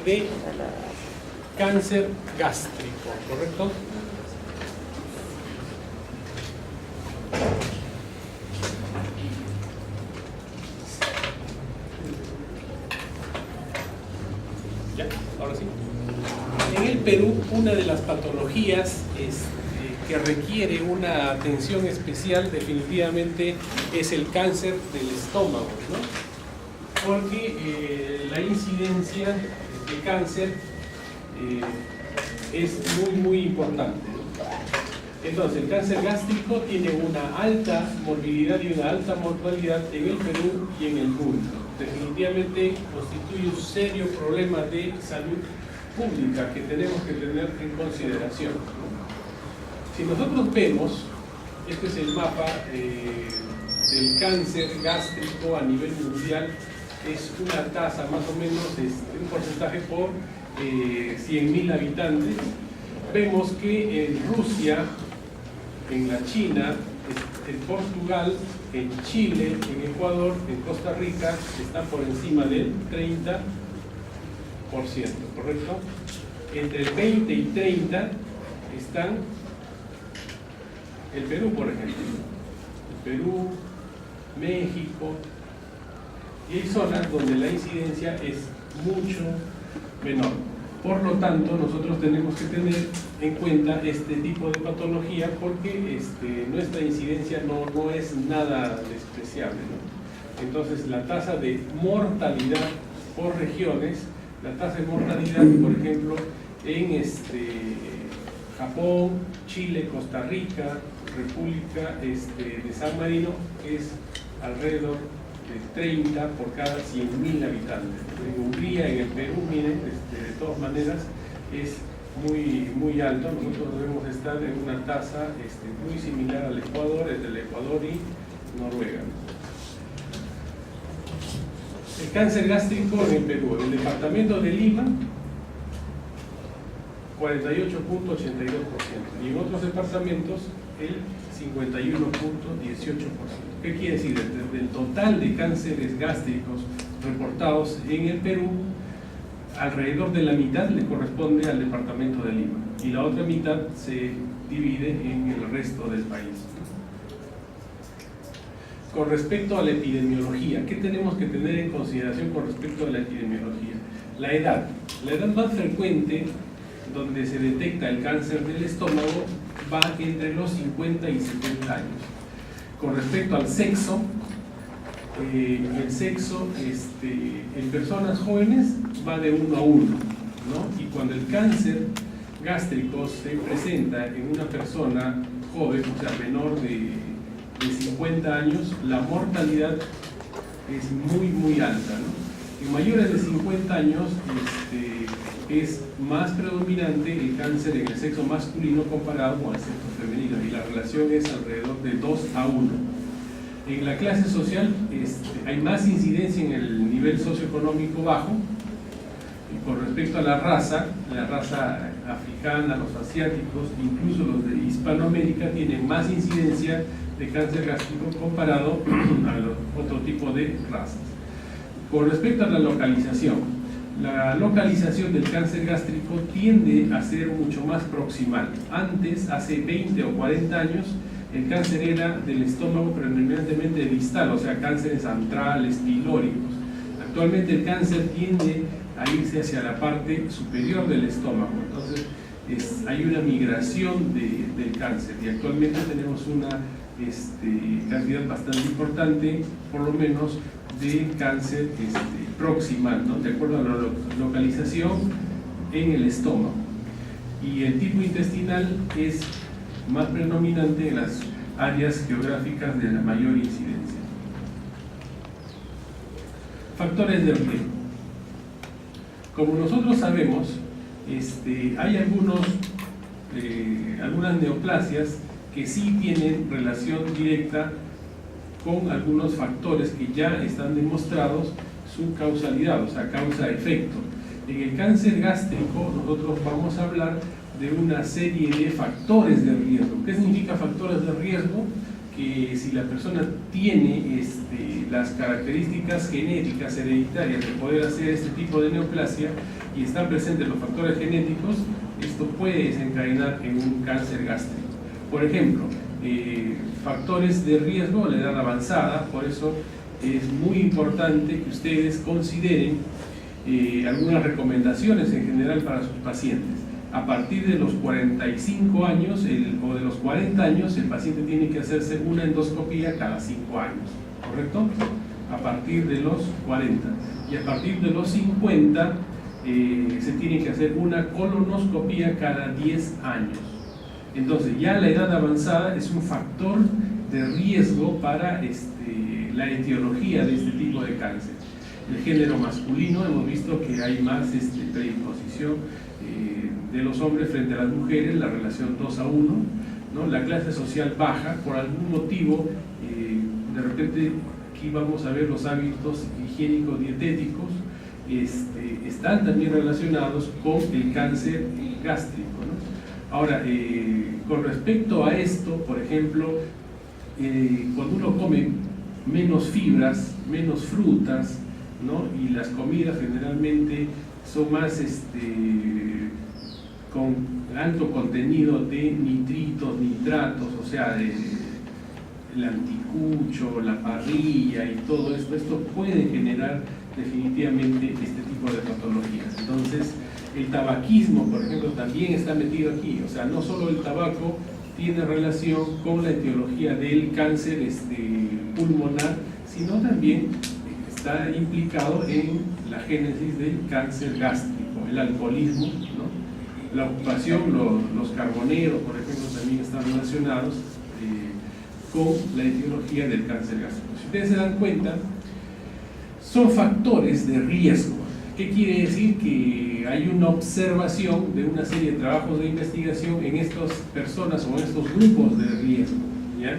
de cáncer gástrico, ¿correcto? Ya, ahora sí. En el Perú, una de las patologías que requiere una atención especial definitivamente es el cáncer del estómago, ¿no? Porque la incidencia de cáncer es muy importante, ¿no? Entonces, el cáncer gástrico tiene una alta morbilidad y una alta mortalidad en el Perú y en el mundo. Definitivamente constituye un serio problema de salud pública que tenemos que tener en consideración, ¿no? Si nosotros vemos, este es el mapa del cáncer gástrico a nivel mundial, es una tasa más o menos, un porcentaje por 100.000 habitantes. Vemos que en Rusia, en la China, en Portugal, en Chile, en Ecuador, en Costa Rica, está por encima del 30%, ¿correcto? Entre el 20 y 30 están el Perú, por ejemplo. El Perú, México, y hay zonas donde la incidencia es mucho menor. Por lo tanto, nosotros tenemos que tener en cuenta este tipo de patología porque nuestra incidencia no es nada despreciable, ¿no? Entonces, la tasa de mortalidad por regiones, la tasa de mortalidad, por ejemplo, en Japón, Chile, Costa Rica, República de San Marino, es alrededor de 30 por cada 100.000 habitantes. En Hungría, en el Perú, miren, de todas maneras, es muy alto. Nosotros debemos estar en una tasa muy similar al Ecuador, entre el Ecuador y Noruega. El cáncer gástrico en el Perú, en el departamento de Lima, 48.82%, y en otros departamentos el 51.18%. ¿Qué quiere decir? Del total de cánceres gástricos reportados en el Perú, alrededor de la mitad le corresponde al departamento de Lima y la otra mitad se divide en el resto del país. Con respecto a la epidemiología, ¿qué tenemos que tener en consideración con respecto a la epidemiología? La edad más frecuente donde se detecta el cáncer del estómago va entre los 50 y 70 años. Con respecto al sexo, el sexo en personas jóvenes va de 1 a 1, ¿no? Y cuando el cáncer gástrico se presenta en una persona joven, o sea, menor de 50 años, la mortalidad es muy alta, ¿no? En mayores de 50 años es más predominante el cáncer en el sexo masculino comparado con el sexo femenino, y la relación es alrededor de 2 a 1. En la clase social hay más incidencia en el nivel socioeconómico bajo, y con respecto a la raza africana, los asiáticos, incluso los de Hispanoamérica, tienen más incidencia de cáncer gástrico comparado a otro tipo de razas. Con respecto a la localización del cáncer gástrico tiende a ser mucho más proximal. Antes, hace 20 o 40 años, el cáncer era del estómago predominantemente distal, o sea, cánceres antrales, pilóricos. Actualmente el cáncer tiende a irse hacia la parte superior del estómago, entonces hay una migración del cáncer, y actualmente tenemos una cantidad bastante importante, por lo menos, de cáncer proximal, ¿no? De acuerdo a la localización en el estómago. Y el tipo intestinal es más predominante en las áreas geográficas de la mayor incidencia. Factores de riesgo. Como nosotros sabemos, hay algunas neoplasias que sí tienen relación directa con algunos factores que ya están demostrados su causalidad, o sea, causa-efecto. En el cáncer gástrico nosotros vamos a hablar de una serie de factores de riesgo. ¿Qué significa factores de riesgo? Que si la persona tiene las características genéticas hereditarias de poder hacer este tipo de neoplasia, y están presentes los factores genéticos, esto puede desencadenar en un cáncer gástrico. Por ejemplo, factores de riesgo a la edad avanzada, por eso es muy importante que ustedes consideren algunas recomendaciones en general para sus pacientes. A partir de los 45 años o de los 40 años, el paciente tiene que hacerse una endoscopía cada 5 años, ¿correcto? A partir de los 40. Y a partir de los 50 se tiene que hacer una colonoscopía cada 10 años. Entonces ya la edad avanzada es un factor de riesgo para la etiología de este tipo de cáncer. El género masculino, hemos visto que hay más predisposición de los hombres frente a las mujeres, la relación 2:1, ¿no? La clase social baja, por algún motivo, de repente aquí vamos a ver los hábitos higiénicos dietéticos, están también relacionados con el cáncer gástrico, ¿no? Ahora, con respecto a esto, por ejemplo, cuando uno come menos fibras, menos frutas, ¿no? Y las comidas generalmente son más con alto contenido de nitritos, nitratos, o sea, el anticucho, la parrilla y todo esto, puede generar definitivamente este tipo de patologías. Entonces, el tabaquismo, por ejemplo, también está metido aquí, o sea, no solo el tabaco tiene relación con la etiología del cáncer pulmonar, sino también está implicado en la génesis del cáncer gástrico, el alcoholismo, ¿no? La ocupación, los carboneros, por ejemplo, también están relacionados con la etiología del cáncer gástrico. Si ustedes se dan cuenta, son factores de riesgo. ¿Qué quiere decir? Que hay una observación de una serie de trabajos de investigación en estas personas o en estos grupos de riesgo, ¿ya?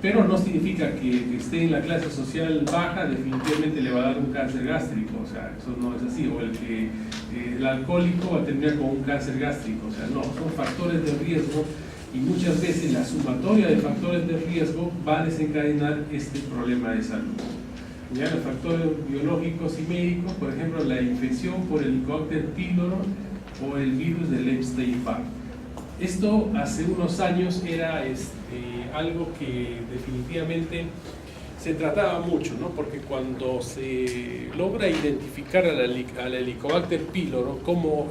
Pero no significa que esté en la clase social baja definitivamente le va a dar un cáncer gástrico, o sea, eso no es así, o el alcohólico va a terminar con un cáncer gástrico, o sea, no, son factores de riesgo y muchas veces la sumatoria de factores de riesgo va a desencadenar este problema de salud. Ya los factores biológicos y médicos, por ejemplo, la infección por el Helicobacter pylori o el virus del Epstein-Barr. Esto hace unos años era algo que definitivamente se trataba mucho, ¿no? Porque cuando se logra identificar al Helicobacter pylori como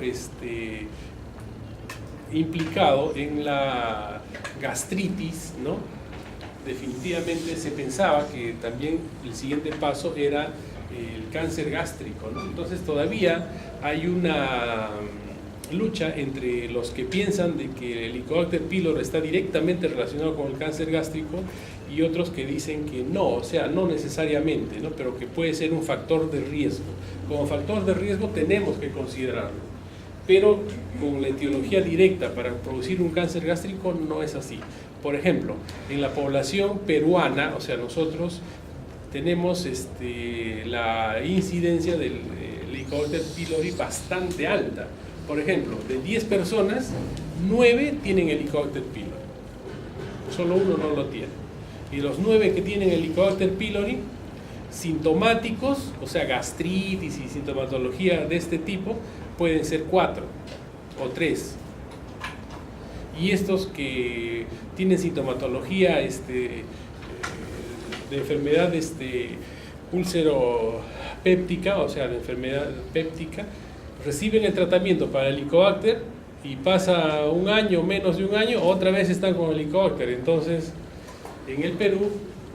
implicado en la gastritis, ¿no? Definitivamente se pensaba que también el siguiente paso era el cáncer gástrico, ¿no? Entonces todavía hay una lucha entre los que piensan de que el Helicobacter pylori está directamente relacionado con el cáncer gástrico y otros que dicen que no, o sea, no necesariamente, ¿no? Pero que puede ser un factor de riesgo. Como factor de riesgo tenemos que considerarlo, pero con la etiología directa para producir un cáncer gástrico no es así. Por ejemplo, en la población peruana, o sea, nosotros tenemos la incidencia del Helicobacter pylori bastante alta. Por ejemplo, de 10 personas, 9 tienen Helicobacter pylori. Solo uno no lo tiene. Y los 9 que tienen Helicobacter pylori, sintomáticos, o sea, gastritis y sintomatología de este tipo, pueden ser 4 o 3. Y estos que tienen sintomatología de enfermedad úlcero-péptica, o sea, la enfermedad péptica, reciben el tratamiento para el Helicobacter y pasa un año, menos de un año, otra vez están con el Helicobacter. Entonces, en el Perú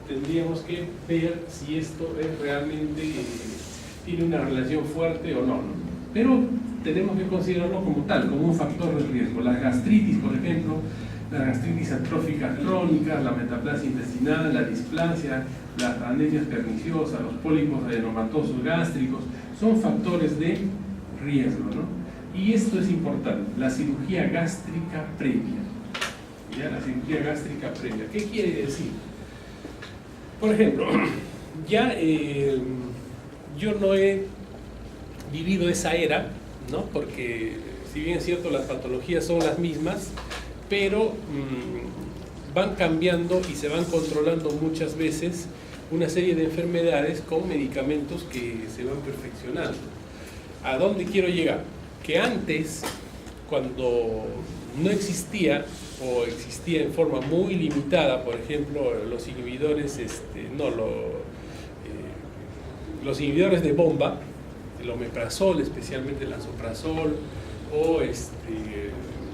tendríamos que ver si esto es realmente tiene una relación fuerte o no, ¿no? Pero tenemos que considerarlo como tal, como un factor de riesgo. La gastritis, por ejemplo, la gastritis atrófica crónica, la metaplasia intestinal, la displasia, las anemias perniciosas, los pólipos adenomatosos gástricos, son factores de riesgo, ¿no? Y esto es importante, la cirugía gástrica previa. ¿Ya? La cirugía gástrica previa. ¿Qué quiere decir? Por ejemplo, ya yo no he vivido esa era, ¿no? Porque si bien es cierto las patologías son las mismas, pero van cambiando y se van controlando muchas veces una serie de enfermedades con medicamentos que se van perfeccionando. ¿A dónde quiero llegar? que antes, cuando no existía o existía en forma muy limitada, por ejemplo, los inhibidores, los inhibidores de bomba, el omeprazol, especialmente el lansoprazol, o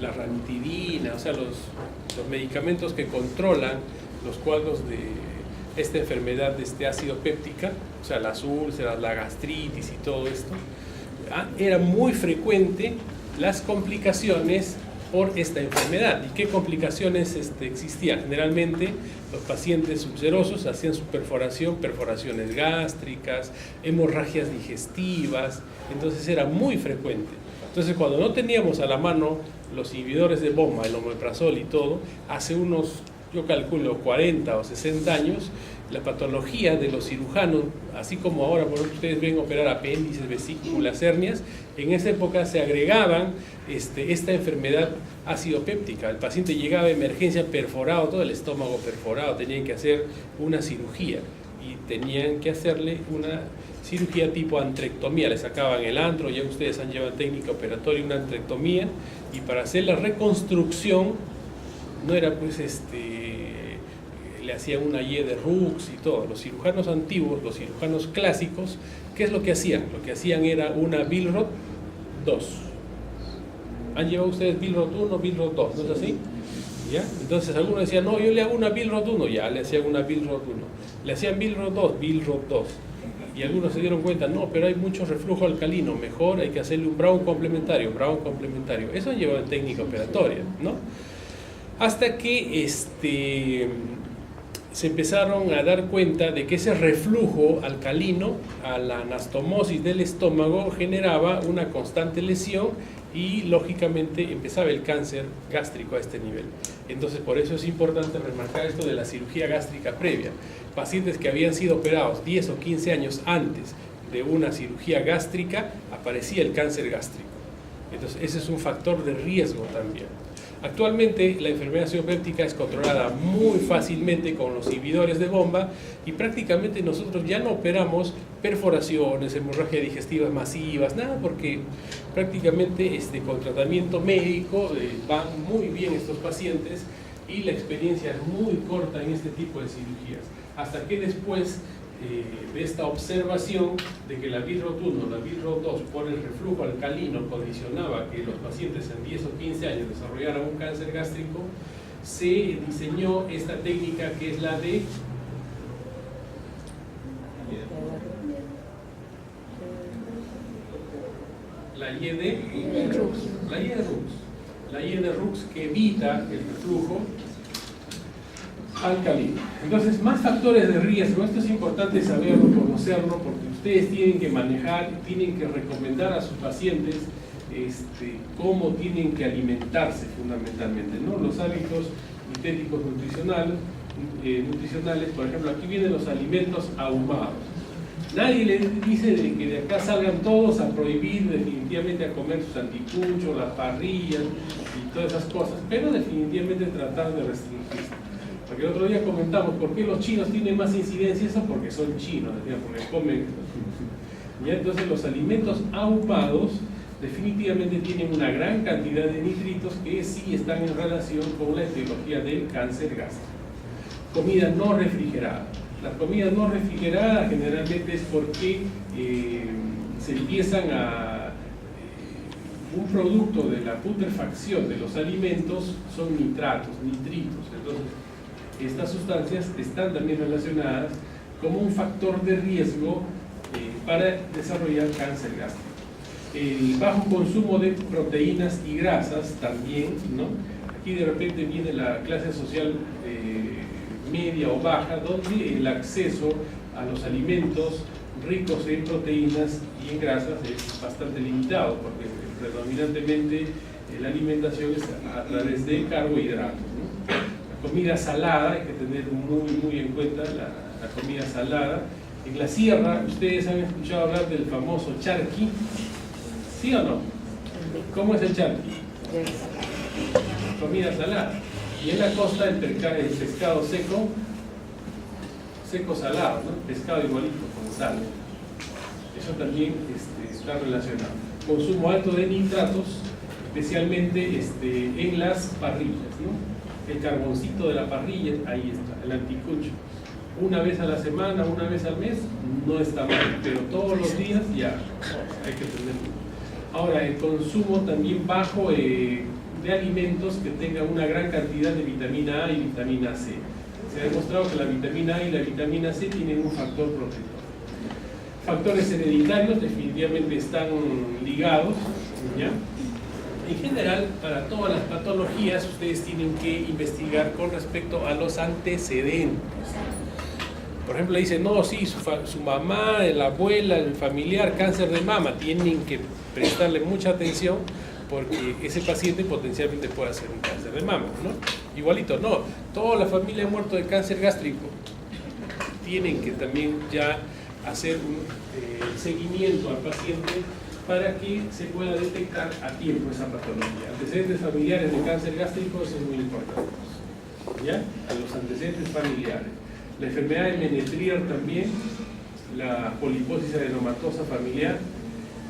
la ranitidina, o sea, los medicamentos que controlan los cuadros de esta enfermedad ácido péptica, o sea, las úlceras, la gastritis y todo esto, era muy frecuente las complicaciones por esta enfermedad. ¿Y qué complicaciones existían? Generalmente los pacientes ulcerosos hacían su perforaciones gástricas, hemorragias digestivas, entonces era muy frecuente. Entonces, cuando no teníamos a la mano los inhibidores de bomba, el omeprazol y todo, hace unos, yo calculo, 40 o 60 años, la patología de los cirujanos, así como ahora por ejemplo, ustedes ven operar apéndices, vesículas, hernias, en esa época se agregaban esta enfermedad ácido péptica. El paciente llegaba de emergencia perforado, todo el estómago perforado, tenían que hacer una cirugía y tenían que hacerle una cirugía tipo antrectomía, le sacaban el antro, ya ustedes han llevado técnica operatoria, una antrectomía, y para hacer la reconstrucción no era pues le hacían una Y de Rux y todo. Los cirujanos antiguos, los cirujanos clásicos, ¿qué es lo que hacían? Lo que hacían era una Billroth 2. ¿Han llevado ustedes Billroth 1, Billroth 2? ¿No es así? ¿Ya? Entonces algunos decían, no, yo le hago una Billroth 1, ya le hacían una Billroth 1. Le hacían Billroth 2, Billroth 2. Y algunos se dieron cuenta, no, pero hay mucho reflujo alcalino, mejor hay que hacerle un Brown complementario, Brown complementario. Eso han llevado en técnica operatoria, ¿no? Hasta que se empezaron a dar cuenta de que ese reflujo alcalino a la anastomosis del estómago generaba una constante lesión y lógicamente empezaba el cáncer gástrico a este nivel. Entonces por eso es importante remarcar esto de la cirugía gástrica previa. Pacientes que habían sido operados 10 o 15 años antes de una cirugía gástrica, aparecía el cáncer gástrico. Entonces ese es un factor de riesgo también. Actualmente la enfermedad ácido péptica es controlada muy fácilmente con los inhibidores de bomba y prácticamente nosotros ya no operamos perforaciones, hemorragias digestivas masivas, nada, porque prácticamente con tratamiento médico van muy bien estos pacientes y la experiencia es muy corta en este tipo de cirugías. Hasta que después de esta observación de que la Billroth 1, la Billroth 2 por el reflujo alcalino condicionaba que los pacientes en 10 o 15 años desarrollaran un cáncer gástrico, se diseñó esta técnica que es la de la Y de Rux, que evita el reflujo alcalino. Entonces, más factores de riesgo. Esto es importante saberlo, conocerlo, porque ustedes tienen que manejar, tienen que recomendar a sus pacientes cómo tienen que alimentarse fundamentalmente, ¿no? Los hábitos dietéticos nutricionales, por ejemplo, aquí vienen los alimentos ahumados. Nadie les dice de que de acá salgan todos a prohibir definitivamente a comer sus anticuchos, las parrillas y todas esas cosas, pero definitivamente tratar de restringirse. Porque el otro día comentamos por qué los chinos tienen más incidencia, eso porque son chinos, porque comen. ¿Ya? Entonces los alimentos ahumados definitivamente tienen una gran cantidad de nitritos que sí están en relación con la etiología del cáncer gástrico. Comida no refrigerada. Las comidas no refrigeradas generalmente es porque se empiezan un producto de la putrefacción de los alimentos son nitritos. Entonces, estas sustancias están también relacionadas como un factor de riesgo para desarrollar cáncer gástrico. El bajo consumo de proteínas y grasas también, ¿no? Aquí de repente viene la clase social media o baja, donde el acceso a los alimentos ricos en proteínas y en grasas es bastante limitado, porque predominantemente la alimentación es a través de carbohidratos, ¿no? La comida salada, hay que tener muy en cuenta la comida salada. En la sierra, ustedes han escuchado hablar del famoso charqui, ¿sí o no? ¿Cómo es el charqui? Comida salada. Y en la costa el pescado seco salado, ¿no? Pescado igualito con sal. Eso también está relacionado. consumo alto de nitratos, especialmente en las parrillas, ¿no? El carboncito de la parrilla, ahí está, el anticucho. Una vez a la semana, una vez al mes, no está mal, pero todos los días ya hay que tenerlo. Ahora, el consumo también bajo de alimentos que tengan una gran cantidad de vitamina A y vitamina C. Se ha demostrado que la vitamina A y la vitamina C tienen un factor protector. Factores hereditarios definitivamente están ligados, ¿ya? En general, para todas las patologías, ustedes tienen que investigar con respecto a los antecedentes. Por ejemplo, dicen, no, sí, su mamá, la abuela, el familiar, cáncer de mama, tienen que prestarle mucha atención porque ese paciente potencialmente puede hacer un cáncer de mama, ¿no? Igualito, no, toda la familia ha muerto de cáncer gástrico, tienen que también ya hacer un seguimiento al paciente para que se pueda detectar a tiempo esa patología. Antecedentes familiares de cáncer gástrico es muy importante, ¿ya? A los antecedentes familiares. La enfermedad de Menetrier también, la poliposis adenomatosa familiar,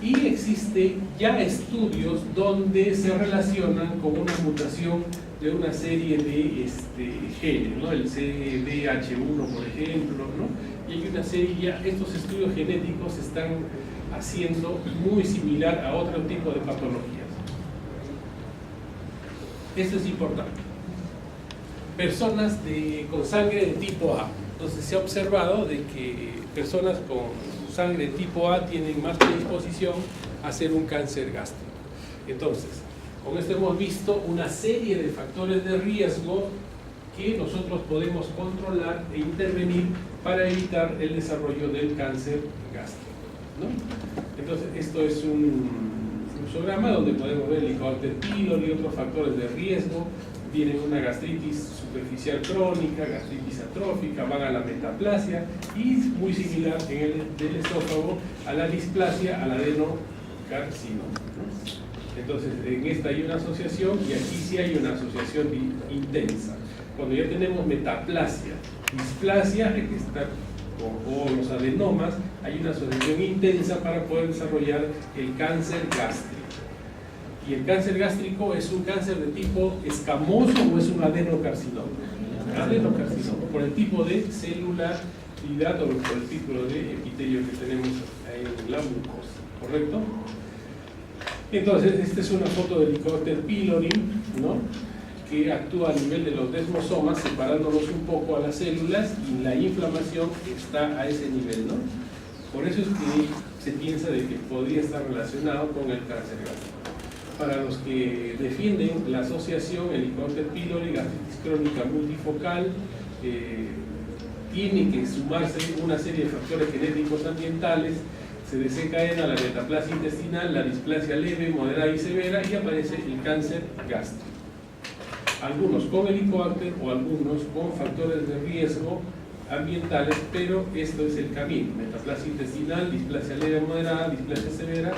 y existe ya estudios donde se relacionan con una mutación de una serie de genes, ¿no? El CDH1, por ejemplo, ¿no? Y hay una serie ya, estos estudios genéticos se están haciendo muy similar a otro tipo de patologías. Esto es importante. Personas con sangre de tipo A. Entonces se ha observado de que personas con sangre de tipo A tienen más predisposición a hacer un cáncer gástrico. Entonces, con esto hemos visto una serie de factores de riesgo que nosotros podemos controlar e intervenir para evitar el desarrollo del cáncer gástrico, ¿no? Entonces, esto es un programa donde podemos ver el Helicobacter pylori y otros factores de riesgo. Tienen una gastritis superficial crónica, gastritis atrófica, van a la metaplasia y es muy similar en el del esófago a la displasia, al adenocarcinoma, ¿no? Entonces, en esta hay una asociación y aquí sí hay una asociación intensa. Cuando ya tenemos metaplasia, displasia, hay que estar o los adenomas, hay una asociación intensa para poder desarrollar el cáncer gástrico. ¿Y el cáncer gástrico es un cáncer de tipo escamoso o es un adenocarcinoma? Adenocarcinoma, por el tipo de celularidad o por el tipo de epitelio que tenemos en la mucosa, ¿correcto? Entonces, esta es una foto del Helicobacter pylori, ¿no? Que actúa a nivel de los desmosomas, separándolos un poco a las células, y la inflamación está a ese nivel, ¿no? Por eso es que se piensa de que podría estar relacionado con el cáncer gástrico. Para los que defienden la asociación, el Helicobacter pylori, gastritis crónica multifocal, tiene que sumarse una serie de factores genéticos ambientales. Se desencadena la metaplasia intestinal, la displasia leve, moderada y severa, y aparece el cáncer gástrico. Algunos con Helicobacter o algunos con factores de riesgo ambientales, pero esto es el camino: metaplasia intestinal, displasia leve, moderada, displasia severa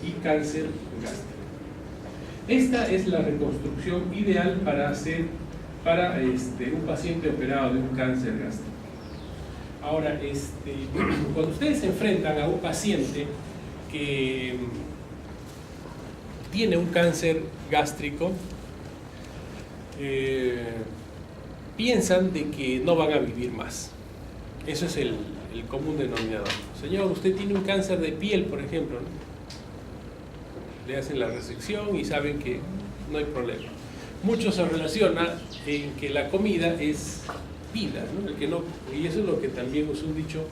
y cáncer gástrico. Esta es la reconstrucción ideal para un paciente operado de un cáncer gástrico. Ahora, cuando ustedes se enfrentan a un paciente que tiene un cáncer gástrico, piensan de que no van a vivir más. Eso es el común denominador. Señor, usted tiene un cáncer de piel, por ejemplo, ¿no? Le hacen la resección y saben que no hay problema. Mucho se relaciona en que la comida es vida, ¿no? Y eso es lo que también es un dicho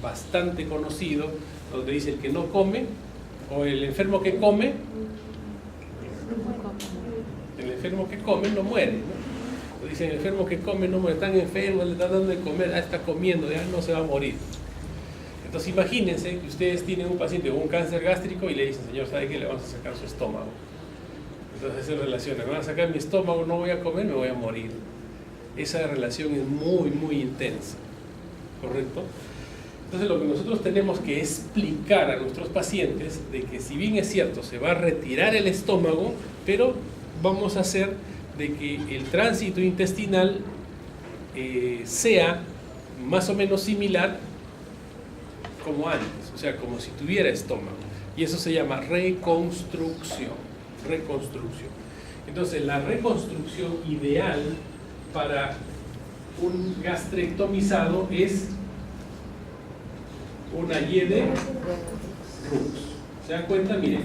bastante conocido, donde dice: el que no come, o el enfermo que come, no muere, ¿no? Dicen: el enfermo que come no muere. Están enfermos, le están dando de comer, está comiendo, ya no se va a morir. Entonces imagínense que ustedes tienen un paciente con un cáncer gástrico y le dicen: señor, ¿sabe qué? Le vamos a sacar su estómago. Entonces se relaciona: me van a sacar mi estómago, no voy a comer, me voy a morir. Esa relación es muy, muy intensa, ¿correcto? Entonces lo que nosotros tenemos que explicar a nuestros pacientes de que, si bien es cierto, se va a retirar el estómago, pero vamos a hacer de que el tránsito intestinal sea más o menos similar como antes, o sea, como si tuviera estómago. Y eso se llama reconstrucción. Reconstrucción. Entonces, la reconstrucción ideal para un gastrectomizado es una Y de Rux. ¿Se dan cuenta? Miren,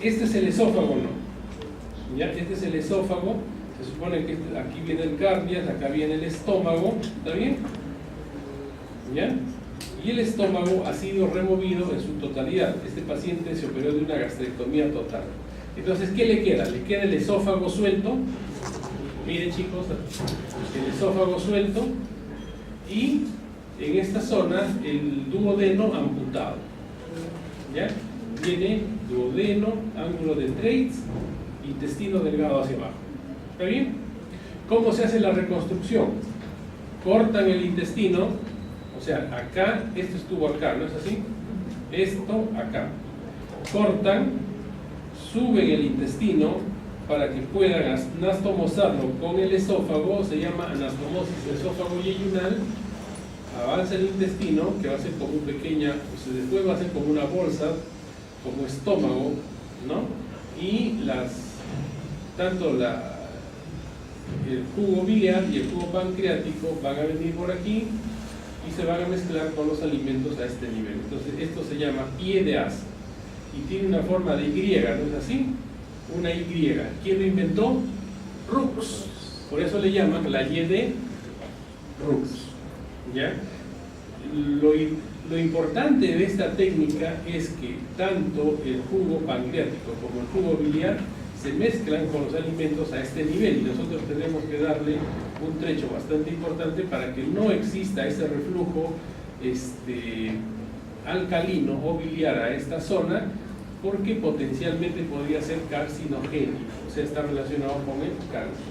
este es el esófago, ¿no? ¿Ya? Este es el esófago. Se supone que aquí viene el cardias, acá viene el estómago. ¿Está bien? ¿Ya? Y el estómago ha sido removido en su totalidad. Este paciente se operó de una gastrectomía total. Entonces, ¿qué le queda? Le queda el esófago suelto. Miren, chicos, el esófago suelto. Y en esta zona, el duodeno amputado. ¿Ya? Viene duodeno, ángulo de Treitz, intestino delgado hacia abajo. ¿Está bien? ¿Cómo se hace la reconstrucción? Cortan el intestino, o sea, acá, esto estuvo acá, ¿no es así? Esto acá. Cortan, suben el intestino para que puedan anastomosarlo con el esófago, se llama anastomosis esófago yeyunal. Avanza el intestino, que va a ser como una pequeña, pues después va a ser como una bolsa, como estómago, ¿no? Y tanto el jugo biliar y el jugo pancreático van a venir por aquí y se van a mezclar con los alimentos a este nivel. Entonces esto se llama pie de asa y tiene una forma de Y, ¿no es así? Una Y. ¿Quién lo inventó? Rux. Por eso le llaman la Y de Rux. ¿Ya? Lo importante de esta técnica es que tanto el jugo pancreático como el jugo biliar se mezclan con los alimentos a este nivel y nosotros tenemos que darle un trecho bastante importante para que no exista ese reflujo alcalino o biliar a esta zona, porque potencialmente podría ser carcinogénico, o sea, está relacionado con el cáncer.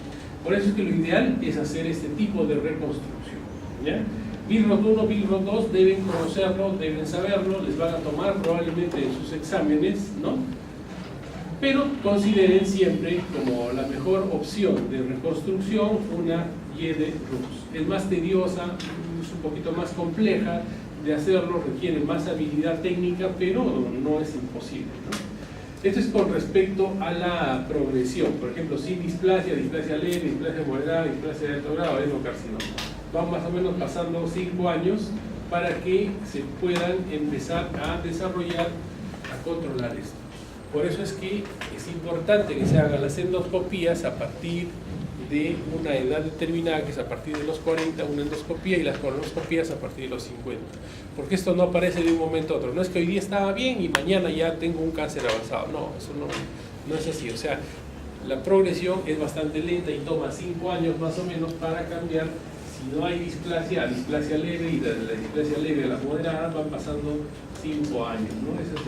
Por eso es que lo ideal es hacer este tipo de reconstrucción, ¿ya? Billroth 1, Billroth 2 deben conocerlo, deben saberlo, les van a tomar probablemente en sus exámenes, ¿no? Pero consideren siempre como la mejor opción de reconstrucción una Y de Rux. Es más tediosa, es un poquito más compleja de hacerlo, requiere más habilidad técnica, pero no es imposible, ¿no? Esto es con respecto a la progresión. Por ejemplo, sin displasia, displasia leve, displasia moderada, displasia de alto grado, adenocarcinoma. Van más o menos pasando 5 años para que se puedan empezar a desarrollar, a controlar esto. Por eso es que es importante que se hagan las endoscopías a partir de una edad determinada, que es a partir de los 40, una endoscopía, y las colonoscopías a partir de los 50. Porque esto no aparece de un momento a otro. No es que hoy día estaba bien y mañana ya tengo un cáncer avanzado. No, eso no es así. O sea, la progresión es bastante lenta y toma 5 años más o menos para cambiar. Si no hay displasia, displasia leve, y de la displasia leve a la moderada van pasando 5 años, ¿no? Ese es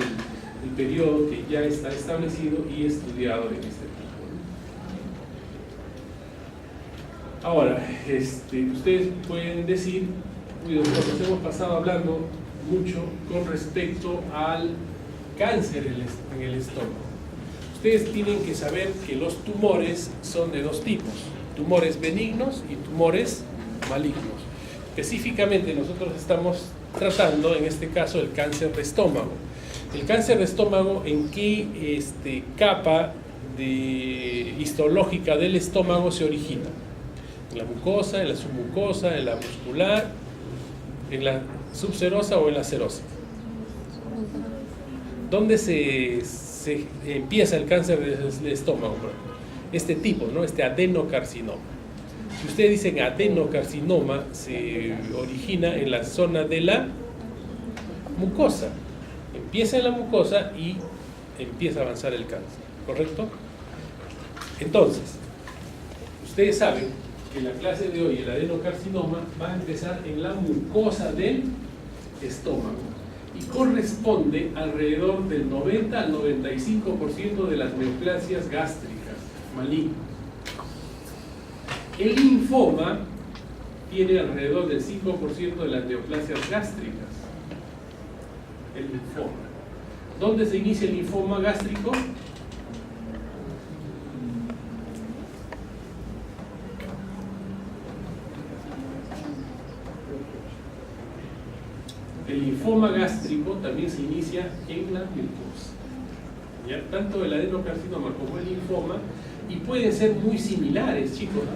el periodo que ya está establecido y estudiado en este tipo, ¿no? Ahora, ustedes pueden decir, nos hemos pasado hablando mucho con respecto al cáncer en el estómago. Ustedes tienen que saber que los tumores son de dos tipos: tumores benignos y tumores malignos. Específicamente nosotros estamos tratando en este caso el cáncer de estómago. El cáncer de estómago, ¿en qué capa histológica del estómago se origina? ¿En la mucosa, en la submucosa, en la muscular, en la subserosa o en la serosa? ¿Dónde se empieza el cáncer del estómago? Este tipo, ¿no? Este adenocarcinoma. Si ustedes dicen adenocarcinoma, se origina en la zona de la mucosa. Empieza en la mucosa y empieza a avanzar el cáncer, ¿correcto? Entonces, ustedes saben que en la clase de hoy el adenocarcinoma va a empezar en la mucosa del estómago y corresponde alrededor del 90 al 95% de las neoplasias gástricas malignas. El linfoma tiene alrededor del 5% de las neoplasias gástricas. El linfoma. ¿Dónde se inicia el linfoma gástrico? El linfoma gástrico también se inicia en la mucosa. ¿ya? Tanto el adenocarcinoma como el linfoma, y pueden ser muy similares, chicos, ¿no?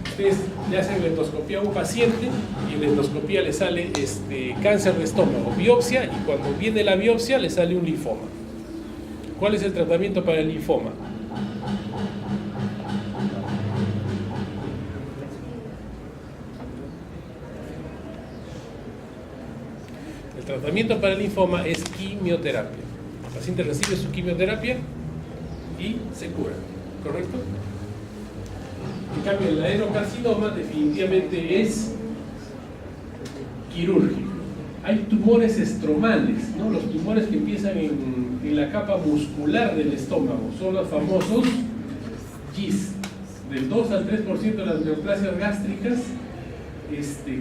Ustedes le hacen endoscopía a un paciente y en la endoscopía le sale cáncer de estómago, biopsia, y cuando viene la biopsia le sale un linfoma. ¿Cuál es el tratamiento para el linfoma? El tratamiento para el linfoma es quimioterapia. El paciente recibe su quimioterapia y se cura, ¿correcto? En cambio, el adenocarcinoma definitivamente es quirúrgico. Hay tumores estromales, ¿no? Los tumores que empiezan en la capa muscular del estómago son los famosos GIST. Del 2 al 3% de las neoplasias gástricas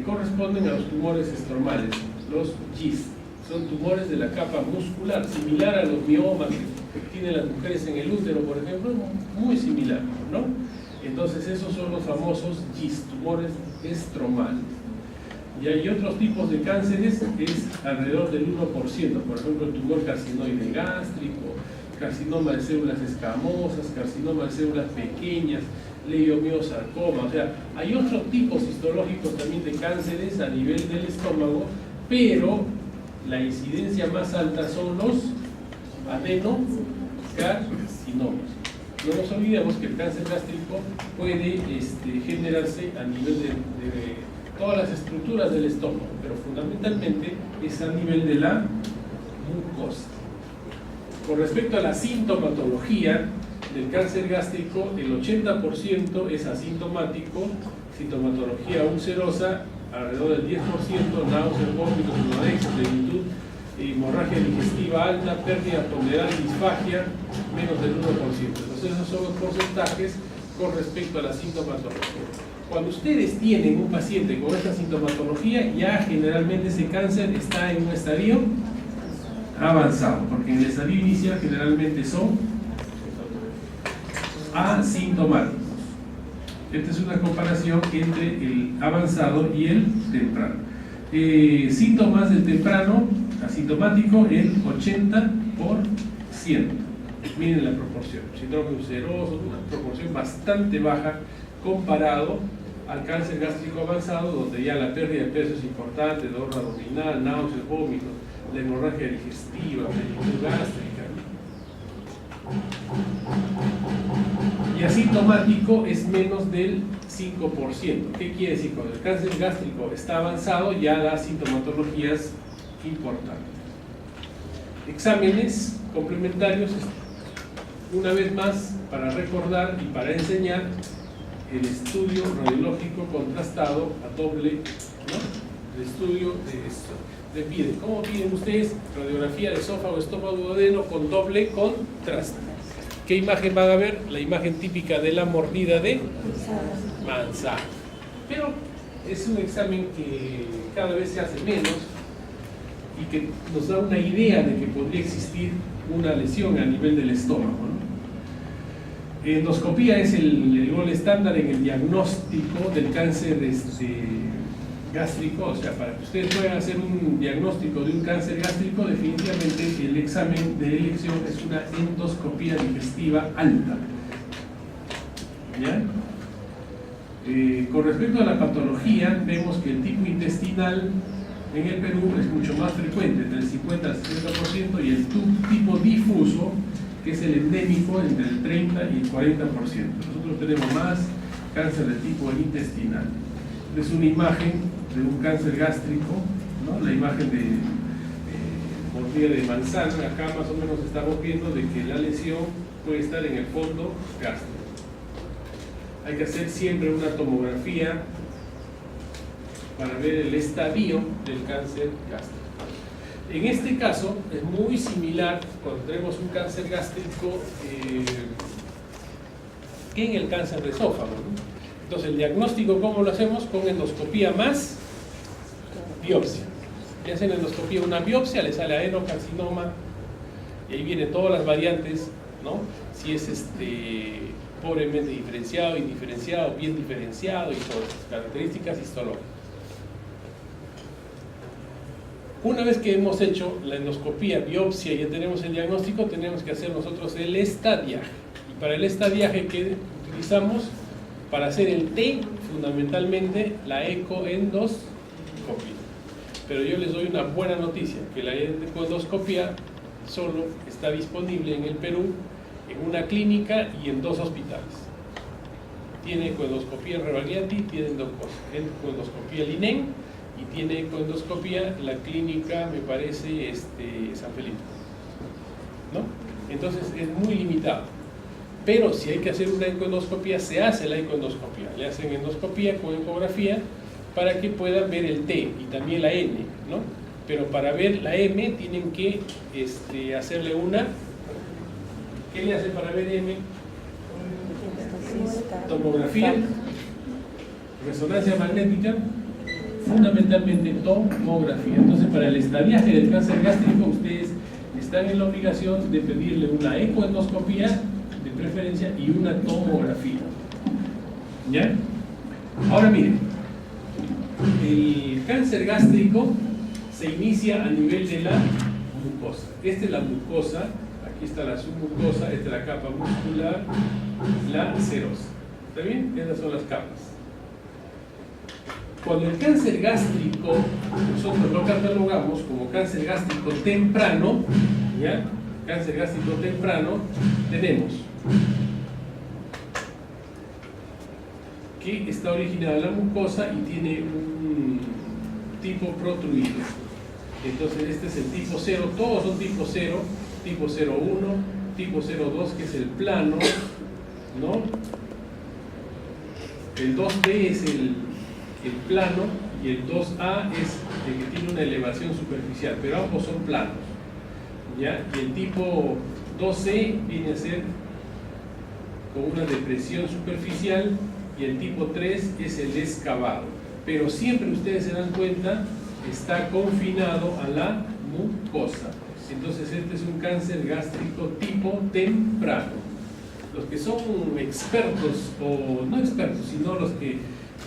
corresponden a los tumores estromales, los GIST. Son tumores de la capa muscular, similar a los miomas que tienen las mujeres en el útero, por ejemplo, muy similar, ¿no? Entonces esos son los famosos GIST, tumores estromales. Y hay otros tipos de cánceres, es alrededor del 1%, por ejemplo el tumor carcinoide gástrico, carcinoma de células escamosas, carcinoma de células pequeñas, leiomiosarcoma. O sea, hay otros tipos histológicos también de cánceres a nivel del estómago, pero la incidencia más alta son los adenocarcinomas. No nos olvidemos que el cáncer gástrico puede generarse a nivel de todas las estructuras del estómago, pero fundamentalmente es a nivel de la mucosa. Con respecto a la sintomatología del cáncer gástrico, el 80% es asintomático, sintomatología ulcerosa, alrededor del 10%, náuseas, vómitos, anorexia, plenitud, hemorragia digestiva alta, pérdida ponderal, disfagia, menos del 1%. Entonces esos son los porcentajes con respecto a la sintomatología. Cuando ustedes tienen un paciente con esta sintomatología, ya generalmente ese cáncer está en un estadio avanzado, porque en el estadio inicial generalmente son asintomáticos. Esta es una comparación entre el avanzado y el temprano. Síntomas del temprano, asintomático, el 80%. Miren la proporción. Síndrome ulceroso, una proporción bastante baja comparado al cáncer gástrico avanzado, donde ya la pérdida de peso es importante, dolor abdominal, náuseas, vómitos, la hemorragia digestiva, plenitud gástrica. Y asintomático es menos del 5%. ¿Qué quiere decir? Cuando el cáncer gástrico está avanzado, ya da sintomatologías importantes. Exámenes complementarios, una vez más, para recordar y para enseñar el estudio radiológico contrastado a doble, ¿no? El estudio de piden. ¿Cómo piden ustedes? Radiografía de esófago, estómago, duodeno con doble contraste. ¿Qué imagen van a ver? La imagen típica de la mordida de manzana. Pero es un examen que cada vez se hace menos y que nos da una idea de que podría existir una lesión a nivel del estómago, ¿no? Endoscopía es el gol estándar en el diagnóstico del cáncer gástrico. O sea, para que ustedes puedan hacer un diagnóstico de un cáncer gástrico, definitivamente el examen de elección es una endoscopía digestiva alta. ¿Ya? Con respecto a la patología, vemos que el tipo intestinal en el Perú es mucho más frecuente, entre el 50 al 60%, y el tipo difuso, que es el endémico, entre el 30 y el 40%. Nosotros tenemos más cáncer de tipo intestinal. Es una imagen de un cáncer gástrico, ¿no? La imagen de mordida de manzana. Acá más o menos estamos viendo de que la lesión puede estar en el fondo gástrico. Hay que hacer siempre una tomografía para ver el estadio del cáncer gástrico. En este caso es muy similar cuando tenemos un cáncer gástrico que en el cáncer de esófago, ¿no? Entonces el diagnóstico, ¿cómo lo hacemos? Con endoscopía más biopsia. Y hacen endoscopía, una biopsia, le sale adenocarcinoma y ahí vienen todas las variantes, ¿no? Si es pobremente diferenciado, indiferenciado, bien diferenciado y todas las características histológicas. Una vez que hemos hecho la endoscopía, biopsia y ya tenemos el diagnóstico, tenemos que hacer nosotros el estadiaje. Y para el estadiaje que utilizamos para hacer el T, fundamentalmente la ecoendoscopia. Pero yo les doy una buena noticia, que la ecoendoscopia solo está disponible en el Perú, en una clínica y en 2 hospitales. Tiene ecoendoscopía en Rebagliati, tiene ecoendoscopía el INEM y tiene ecoendoscopía la clínica, me parece, San Felipe, ¿no? Entonces es muy limitado. Pero si hay que hacer una ecoendoscopía, se hace la ecoendoscopía. Le hacen endoscopía con ecografía para que puedan ver el T y también la N, ¿no? Pero para ver la M tienen que hacerle una... ¿Qué le hacen para ver M? Tomografía, resonancia magnética, fundamentalmente tomografía. Entonces, para el estadiaje del cáncer gástrico, ustedes están en la obligación de pedirle una ecoendoscopía de preferencia y una tomografía. ¿Ya? Ahora miren, el cáncer gástrico se inicia a nivel de la mucosa. Esta es la mucosa, aquí está la submucosa, esta es la capa muscular, la serosa. ¿Está bien? Esas son las capas. Cuando el cáncer gástrico, nosotros lo catalogamos como cáncer gástrico temprano, ¿ya? Cáncer gástrico temprano, tenemos que está originado en la mucosa y tiene un tipo protruido. Entonces este es el tipo 0, todos son tipo 0, tipo 0,1, tipo 0,2 que es el plano, ¿no? El 2B es el plano y el 2A es el que tiene una elevación superficial, pero ambos son planos, ¿ya? Y el tipo 2C viene a ser con una depresión superficial y el tipo 3 es el excavado, pero siempre ustedes se dan cuenta está confinado a la mucosa. Entonces este es un cáncer gástrico tipo temprano. Los que son expertos, o no expertos, sino los que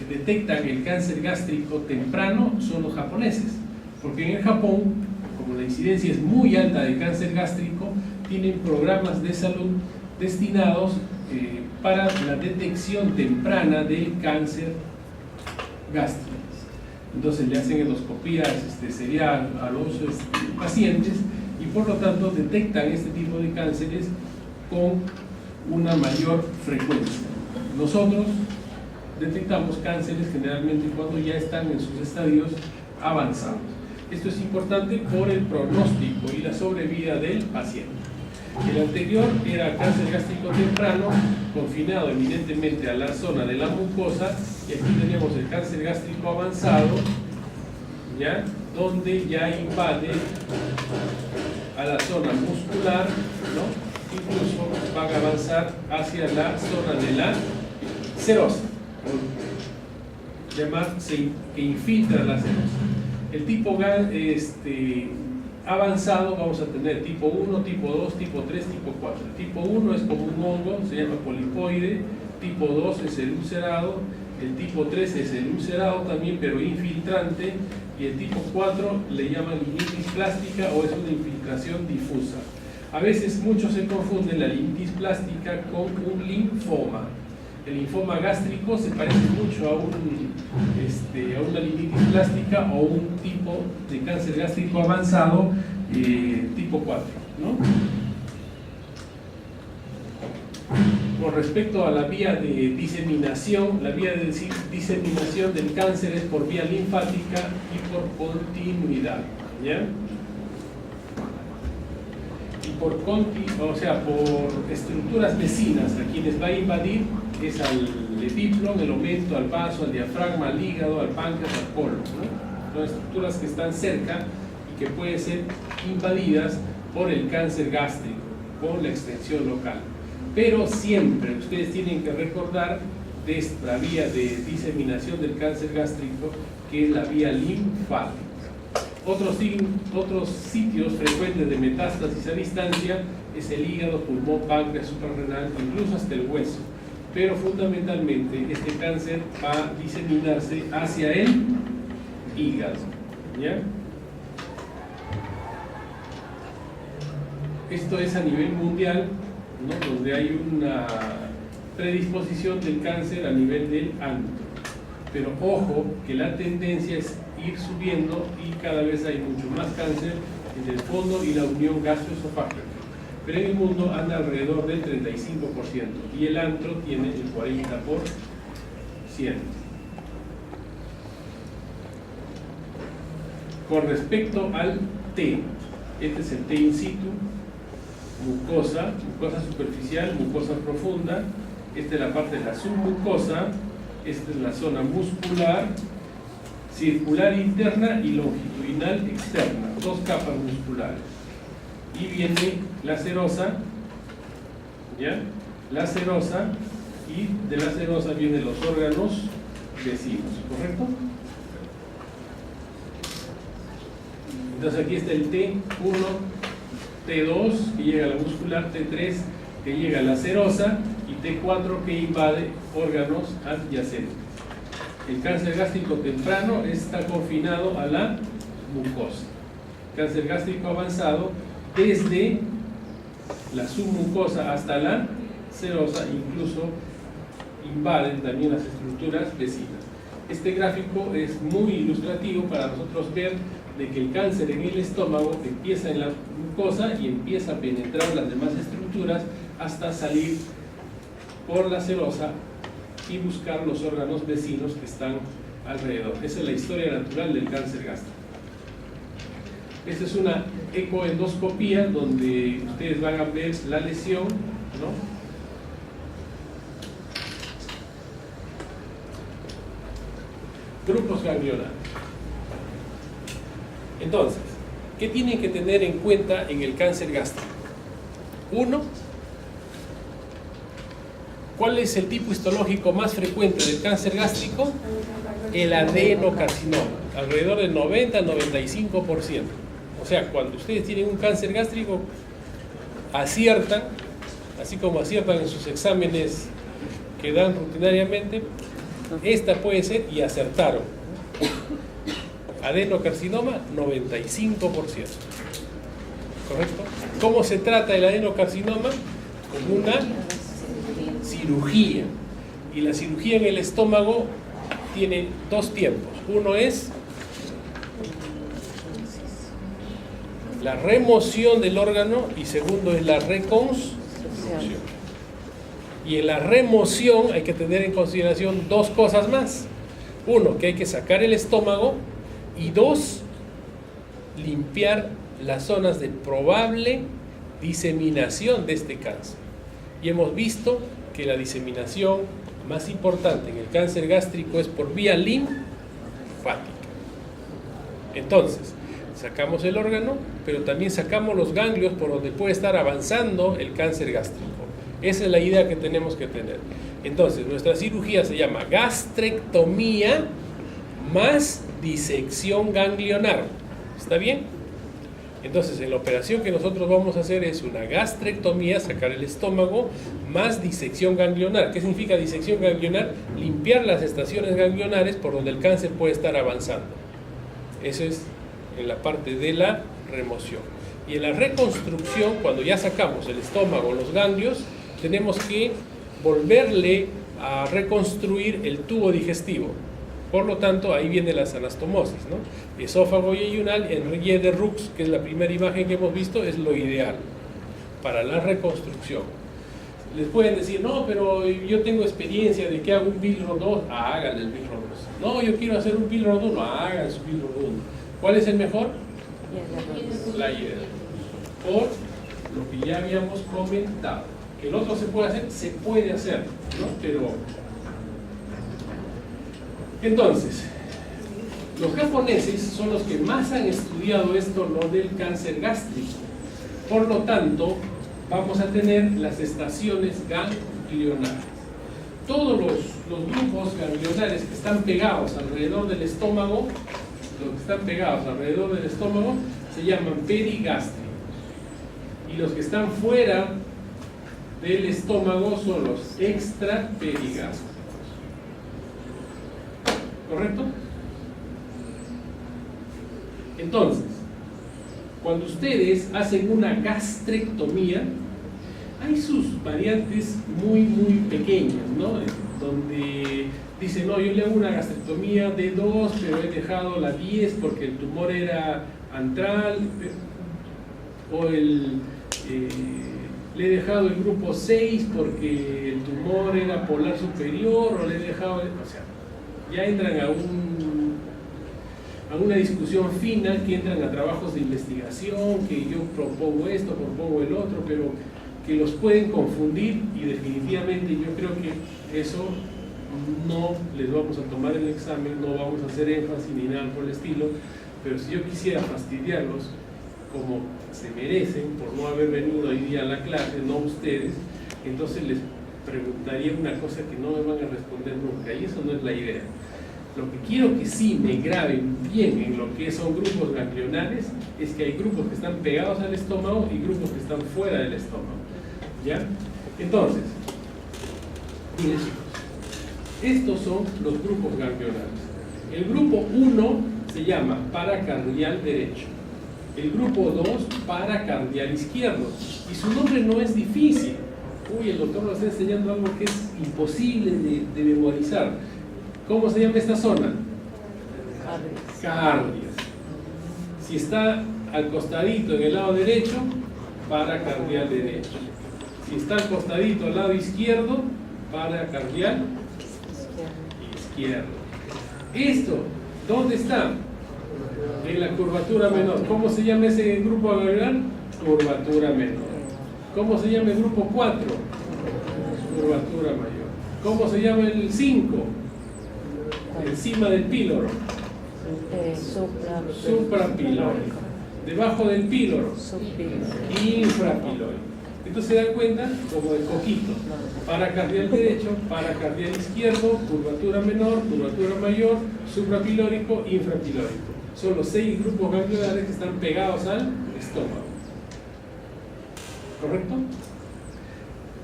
detectan el cáncer gástrico temprano son los japoneses, porque en el Japón, como la incidencia es muy alta de cáncer gástrico, tienen programas de salud destinados para la detección temprana del cáncer gástrico. Entonces le hacen endoscopías serial a los pacientes y por lo tanto detectan este tipo de cánceres con una mayor frecuencia. Nosotros detectamos cánceres generalmente cuando ya están en sus estadios avanzados. Esto es importante por el pronóstico y la sobrevida del paciente. El anterior era cáncer gástrico temprano, confinado evidentemente a la zona de la mucosa, y aquí tenemos el cáncer gástrico avanzado, ¿ya? Donde ya invade a la zona muscular, ¿no? Incluso van a avanzar hacia la zona de la serosa, que infiltra la serosa. El tipo avanzado vamos a tener tipo 1, tipo 2, tipo 3, tipo 4. El tipo 1 es como un hongo, se llama polipoide. Tipo 2 es el ulcerado. El tipo 3 es el ulcerado también, pero infiltrante. Y el tipo 4 le llaman liminitis plástica o es una infiltración difusa. A veces muchos se confunden la liminitis plástica con un linfoma. El linfoma gástrico se parece mucho a una liminitis plástica o un tipo de cáncer gástrico avanzado tipo 4, ¿no? Con respecto a la vía de diseminación, la vía de diseminación del cáncer es por vía linfática y por continuidad, ¿ya? Y por estructuras vecinas, a quienes va a invadir es al epíplon, el omento, al vaso, al diafragma, al hígado, al páncreas, al colon, ¿no? Son estructuras que están cerca y que pueden ser invadidas por el cáncer gástrico, con la extensión local. Pero siempre ustedes tienen que recordar de esta vía de diseminación del cáncer gástrico, que es la vía linfática. Otros sitios frecuentes de metástasis a distancia es el hígado, pulmón, páncreas, suprarrenal, incluso hasta el hueso. Pero fundamentalmente este cáncer va a diseminarse hacia el hígado, ¿ya? Esto es a nivel mundial, ¿no? Donde hay una predisposición del cáncer a nivel del antro. Pero ojo, que la tendencia es ir subiendo y cada vez hay mucho más cáncer entre el fondo y la unión gastroesofágica. Pero en el mundo anda alrededor del 35% y el antro tiene el 40%. Con respecto al T, este es el T in situ, mucosa superficial, mucosa profunda, esta es la parte de la submucosa, esta es la zona muscular, circular interna y longitudinal externa, dos capas musculares. Y viene la serosa, ¿ya? La serosa, y de la serosa vienen los órganos vecinos, ¿correcto? Entonces aquí está el T1, T2 que llega a la muscular, T3 que llega a la serosa y T4 que invade órganos adyacentes. El cáncer gástrico temprano está confinado a la mucosa. Cáncer gástrico avanzado desde la submucosa hasta la serosa, incluso invaden también las estructuras vecinas. Este gráfico es muy ilustrativo para nosotros ver de que el cáncer en el estómago empieza en la mucosa y empieza a penetrar las demás estructuras hasta salir por la serosa y buscar los órganos vecinos que están alrededor. Esa es la historia natural del cáncer gástrico. Esta es una ecoendoscopía donde ustedes van a ver la lesión, ¿no? Grupos ganglionares. Entonces, ¿qué tienen que tener en cuenta en el cáncer gástrico? Uno, ¿cuál es el tipo histológico más frecuente del cáncer gástrico? El adenocarcinoma, alrededor del 90-95%. O sea, cuando ustedes tienen un cáncer gástrico, aciertan, así como aciertan en sus exámenes que dan rutinariamente, esta puede ser y acertaron. Adenocarcinoma, 95%. ¿Correcto? ¿Cómo se trata el adenocarcinoma? Con una cirugía. Y la cirugía en el estómago tiene dos tiempos. Uno es la remoción del órgano y segundo es la reconstrucción. Y en la remoción hay que tener en consideración dos cosas más. Uno, que hay que sacar el estómago, y dos, limpiar las zonas de probable diseminación de este cáncer. Y hemos visto que la diseminación más importante en el cáncer gástrico es por vía linfática. Entonces, sacamos el órgano, pero también sacamos los ganglios por donde puede estar avanzando el cáncer gástrico. Esa es la idea que tenemos que tener. Entonces, nuestra cirugía se llama gastrectomía más disección ganglionar. ¿Está bien? Entonces, en la operación que nosotros vamos a hacer es una gastrectomía, sacar el estómago, más disección ganglionar. ¿Qué significa disección ganglionar? Limpiar las estaciones ganglionares por donde el cáncer puede estar avanzando. Eso es en la parte de la remoción. Y en la reconstrucción, cuando ya sacamos el estómago, los ganglios, tenemos que volverle a reconstruir el tubo digestivo. Por lo tanto, ahí viene la anastomosis, ¿no? Esófago yeyunal en Rie de Rux, que es la primera imagen que hemos visto, es lo ideal para la reconstrucción. Les pueden decir, no, pero yo tengo experiencia de que hago un Billroth 2, hagan el Billroth 2. No, yo quiero hacer un Billroth 1, hagan su Billroth 1. ¿Cuál es el mejor? La hiedra. Por lo que ya habíamos comentado. Que el otro se puede hacer, ¿no? Pero entonces, los japoneses son los que más han estudiado esto, lo del cáncer gástrico. Por lo tanto, vamos a tener las estaciones ganglionares. Todos los grupos ganglionares que están pegados alrededor del estómago, se llaman perigástricos. Y los que están fuera del estómago son los extraperigástricos. ¿Correcto? Entonces, cuando ustedes hacen una gastrectomía, hay sus variantes muy pequeñas, ¿no? Donde dicen, no, yo le hago una gastrectomía de 2, pero he dejado la 10 porque el tumor era antral, o le he dejado el grupo 6 porque el tumor era polar superior, o le he dejado, o sea, ya entran a una discusión fina, que entran a trabajos de investigación, que yo propongo esto, propongo el otro, pero que los pueden confundir, y definitivamente yo creo que eso no les vamos a tomar el examen, no vamos a hacer énfasis ni nada por el estilo, pero si yo quisiera fastidiarlos como se merecen por no haber venido hoy día a la clase, no ustedes, entonces les preguntaría una cosa que no me van a responder nunca, y eso no es la idea. Lo que quiero que sí me graben bien en lo que son grupos ganglionares es que hay grupos que están pegados al estómago y grupos que están fuera del estómago, ¿ya? Entonces, miren chicos, estos son los grupos ganglionares. El grupo 1 se llama paracardial derecho, el grupo 2 paracardial izquierdo, y su nombre no es difícil. Uy, el doctor nos está enseñando algo que es imposible de memorizar. ¿Cómo se llama esta zona? Cardias. Si está al costadito en el lado derecho, paracardial derecho. Si está al costadito al lado izquierdo, paracardial izquierdo. Esto, ¿dónde está? En la curvatura menor. ¿Cómo se llama ese grupo ganglionar? Curvatura menor. ¿Cómo se llama el grupo 4? Curvatura mayor. ¿Cómo se llama el 5? Encima del píloro. Suprapilórico. Debajo del píloro. Infrapilórico. Entonces se dan cuenta como de coquito. Paracardial derecho, paracardial izquierdo, curvatura menor, curvatura mayor, suprapilórico, infrapilórico. Son los 6 grupos ganglionares que están pegados al estómago. ¿Correcto?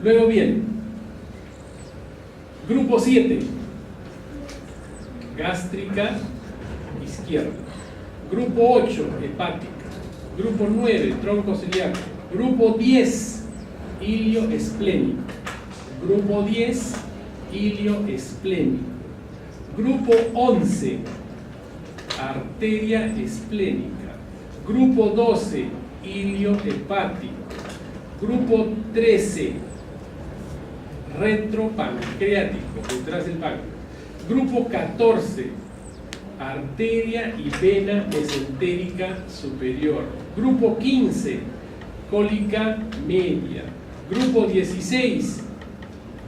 Luego bien, grupo 7, gástrica izquierda. Grupo 8, hepática. Grupo 9, tronco celíaco. Grupo 10, ilio esplénico. Grupo 10, ilio esplénico. Grupo 11, arteria esplénica. Grupo 12, ilio hepático. Grupo 13, retropancreático, detrás del páncreas. Grupo 14, arteria y vena mesentérica superior. Grupo 15, cólica media. Grupo 16,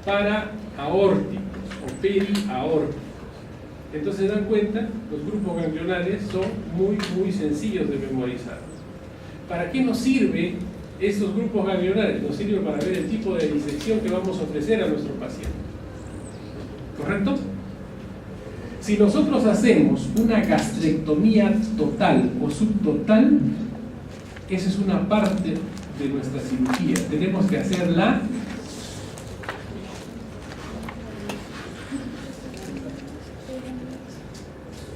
paraaórticos o periaórticos. Entonces se dan cuenta, los grupos ganglionares son muy sencillos de memorizar. ¿Para qué nos sirve estos grupos ganglionares? Nos sirve para ver el tipo de disección que vamos a ofrecer a nuestro paciente. ¿Correcto? Si nosotros hacemos una gastrectomía total o subtotal, esa es una parte de nuestra cirugía. Tenemos que hacer la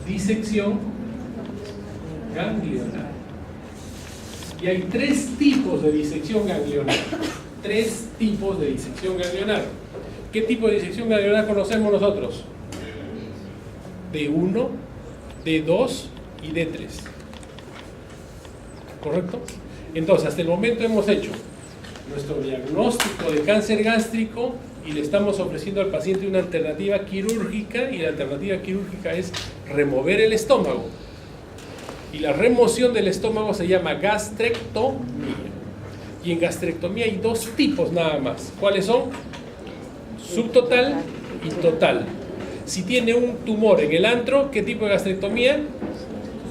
disección ganglionar. Y hay 3 tipos de disección ganglionar. 3 tipos de disección ganglionar. ¿Qué tipo de disección ganglionar conocemos nosotros? D1, D2 y D3. ¿Correcto? Entonces, hasta el momento hemos hecho nuestro diagnóstico de cáncer gástrico y le estamos ofreciendo al paciente una alternativa quirúrgica, y la alternativa quirúrgica es remover el estómago. Y la remoción del estómago se llama gastrectomía. Y en gastrectomía hay 2 tipos nada más. ¿Cuáles son? Subtotal y total. Si tiene un tumor en el antro, ¿qué tipo de gastrectomía?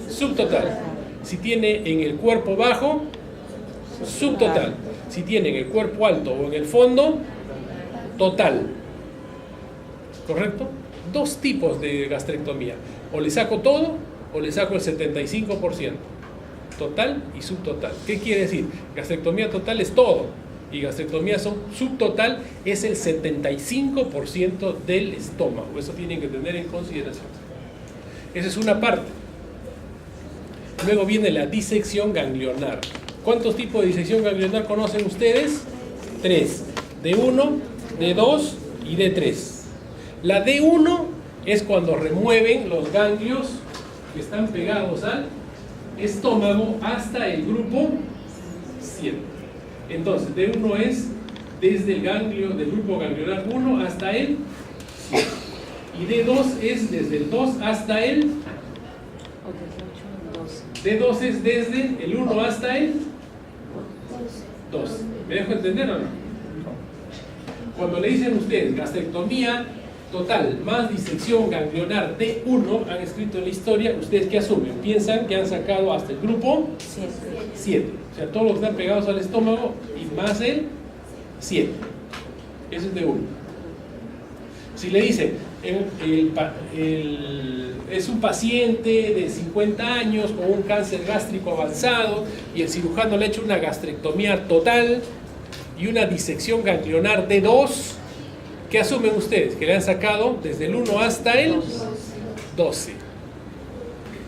Subtotal. Si tiene en el cuerpo bajo, subtotal. Si tiene en el cuerpo alto o en el fondo, total. ¿Correcto? 2 tipos de gastrectomía. O le saco todo o le saco el 75%. Total y subtotal. ¿Qué quiere decir? Gastrectomía total es todo. Y gastrectomía subtotal es el 75% del estómago. Eso tienen que tener en consideración. Esa es una parte. Luego viene la disección ganglionar. ¿Cuántos tipos de disección ganglionar conocen ustedes? 3. D1, D2 y D3. La D1 es cuando remueven los ganglios que están pegados al estómago hasta el grupo 7. Entonces, D1 es desde el ganglio del grupo ganglionar 1 hasta el 7. Y D2 es desde el 2 hasta el... D2 es desde el 1 hasta el 2. ¿Me dejo entender o no? Cuando le dicen ustedes gastrectomía total más disección ganglionar D1, han escrito en la historia, ¿ustedes qué asumen? Piensan que han sacado hasta el grupo 7. O sea, todos los que están pegados al estómago y más el 7. Eso es D1. Si le dicen, es un paciente de 50 años con un cáncer gástrico avanzado y el cirujano le ha hecho una gastrectomía total y una disección ganglionar D2, ¿qué asumen ustedes? Que le han sacado desde el 1 hasta el 12.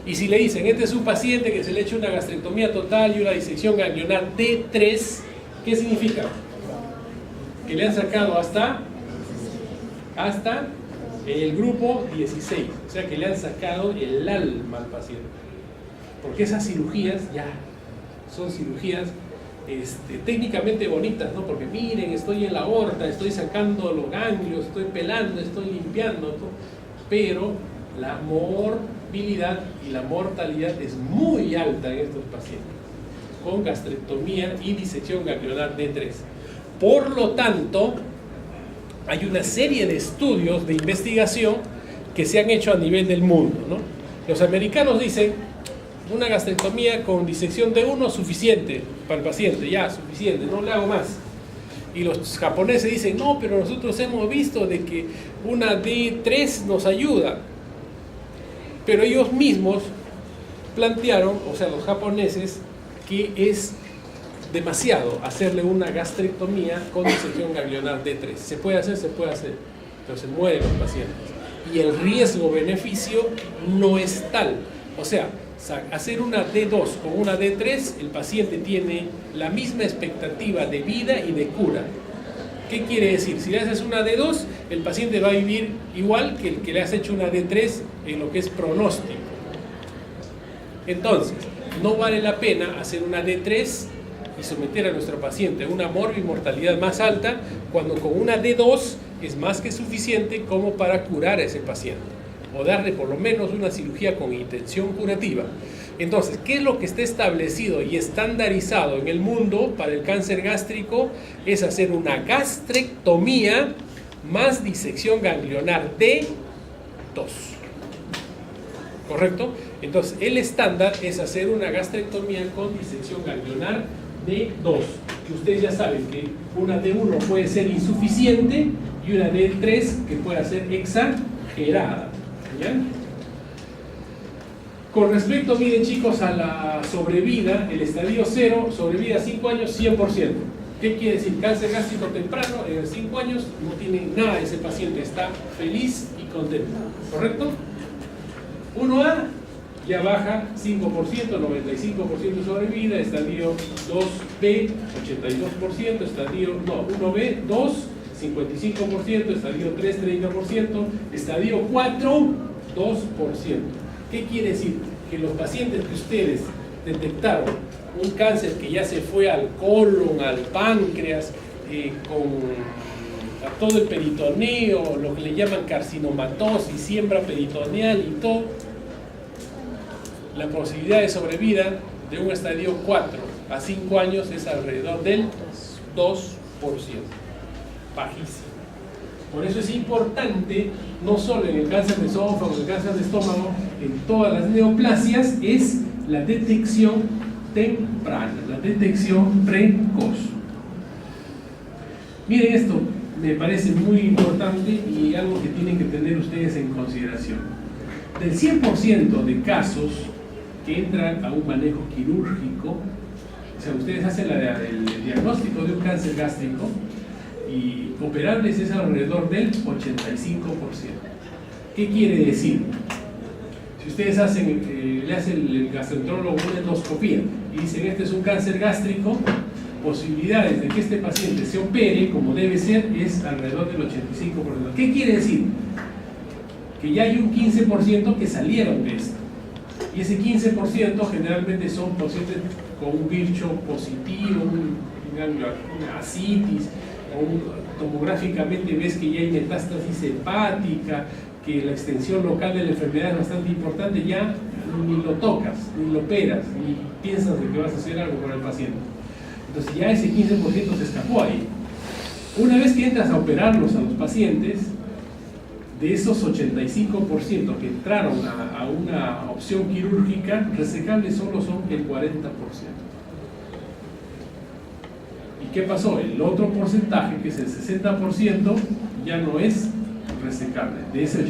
Y si le dicen, este es un paciente que se le ha hecho una gastrectomía total y una disección ganglionar D3, ¿qué significa? Que le han sacado hasta el grupo 16, o sea que le han sacado el alma al paciente, porque esas cirugías ya son cirugías técnicamente bonitas, ¿no? Porque miren, estoy en la aorta, estoy sacando los ganglios, estoy pelando, estoy limpiando, ¿no? Pero la morbilidad y la mortalidad es muy alta en estos pacientes con gastrectomía y disección ganglionar D3. Por lo tanto, hay una serie de estudios de investigación que se han hecho a nivel del mundo, ¿no? Los americanos dicen, una gastrectomía con disección D1 suficiente para el paciente, ya, suficiente, no le hago más. Y los japoneses dicen, no, pero nosotros hemos visto de que una D3 nos ayuda. Pero ellos mismos plantearon, o sea, los japoneses, que es demasiado hacerle una gastrectomía con disección ganglionar D3. Se puede hacer, pero se mueren los pacientes. Y el riesgo-beneficio no es tal. O sea, hacer una D2 con una D3, el paciente tiene la misma expectativa de vida y de cura. ¿Qué quiere decir? Si le haces una D2, el paciente va a vivir igual que el que le has hecho una D3 en lo que es pronóstico. Entonces, no vale la pena hacer una D3 y someter a nuestro paciente a una mortalidad más alta, cuando con una D2 es más que suficiente como para curar a ese paciente, o darle por lo menos una cirugía con intención curativa. Entonces, ¿qué es lo que está establecido y estandarizado en el mundo para el cáncer gástrico? Es hacer una gastrectomía más disección ganglionar D2. ¿Correcto? Entonces, el estándar es hacer una gastrectomía con disección ganglionar D2. Que ustedes ya saben que una D1 puede ser insuficiente y una D3 que puede ser exagerada. ¿Ya? Con respecto, miren chicos, a la sobrevida, el estadio 0, sobrevida 5 años, 100%. ¿Qué quiere decir? Cáncer gástrico temprano, en 5 años no tiene nada ese paciente, está feliz y contento. ¿Correcto? 1A ya baja 5%, 95% de sobrevida, estadio 2B, 82%, estadio, no, 1B, 2, 55%, estadio 3, 30%, estadio 4, 2%. ¿Qué quiere decir? Que los pacientes que ustedes detectaron un cáncer que ya se fue al colon, al páncreas, con todo el peritoneo, lo que le llaman carcinomatosis, siembra peritoneal y todo, la posibilidad de sobrevida de un estadio 4 a 5 años es alrededor del 2%. Bajísimo. Por eso es importante, no solo en el cáncer de esófago, en el cáncer de estómago, en todas las neoplasias, es la detección temprana, la detección precoz. Miren esto, me parece muy importante y algo que tienen que tener ustedes en consideración. Del 100% de casos que entran a un manejo quirúrgico, o sea, ustedes hacen el diagnóstico de un cáncer gástrico y operables es alrededor del 85%. ¿Qué quiere decir? Si ustedes le hacen el gastroenterólogo una endoscopía y dicen este es un cáncer gástrico, posibilidades de que este paciente se opere como debe ser es alrededor del 85%. ¿Qué quiere decir? Que ya hay un 15% que salieron de esto. Y ese 15% generalmente son pacientes con un Virchow positivo, una ascitis, o tomográficamente ves que ya hay metástasis hepática, que la extensión local de la enfermedad es bastante importante, ya ni lo tocas, ni lo operas, ni piensas de que vas a hacer algo con el paciente. Entonces ya ese 15% se escapó ahí. Una vez que entras a operarlos a los pacientes, de esos 85% que entraron a una opción quirúrgica, resecables solo son el 40%. ¿Y qué pasó? El otro porcentaje, que es el 60%, ya no es resecable, de ese 85%.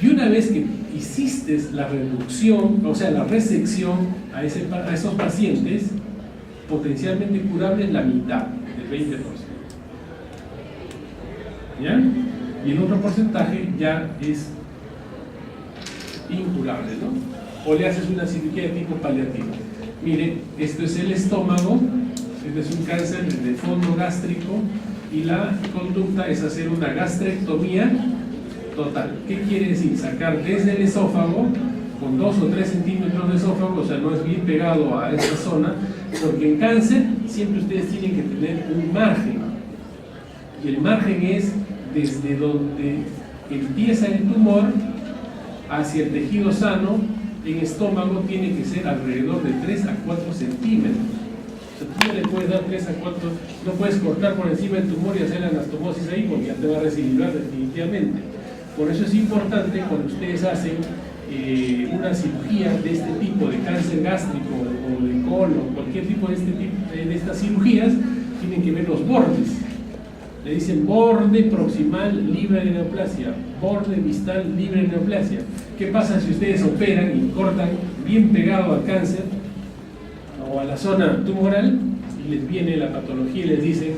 Y una vez que hiciste la reducción, o sea, la resección a esos pacientes, potencialmente curable la mitad, el 20%. ¿Ya? Y el otro porcentaje ya es incurable, ¿no? O le haces una cirugía de tipo paliativo. Miren, esto es el estómago, este es un cáncer de fondo gástrico y la conducta es hacer una gastrectomía total. ¿Qué quiere decir? Sacar desde el esófago con 2 o 3 centímetros de esófago, o sea, no es bien pegado a esta zona, porque en cáncer siempre ustedes tienen que tener un margen. Y el margen es desde donde empieza el tumor hacia el tejido sano. En estómago tiene que ser alrededor de 3 a 4 centímetros. O sea, tú no le puedes dar 3 a 4, no puedes cortar por encima del tumor y hacer la anastomosis ahí porque ya te va a recidivar definitivamente. Por eso es importante cuando ustedes hacen una cirugía de este tipo, de cáncer gástrico o de colon, cualquier tipo de estas cirugías, tienen que ver los bordes. Le dicen borde proximal libre de neoplasia, borde distal libre de neoplasia. ¿Qué pasa si ustedes operan y cortan bien pegado al cáncer o a la zona tumoral y les viene la patología y les dicen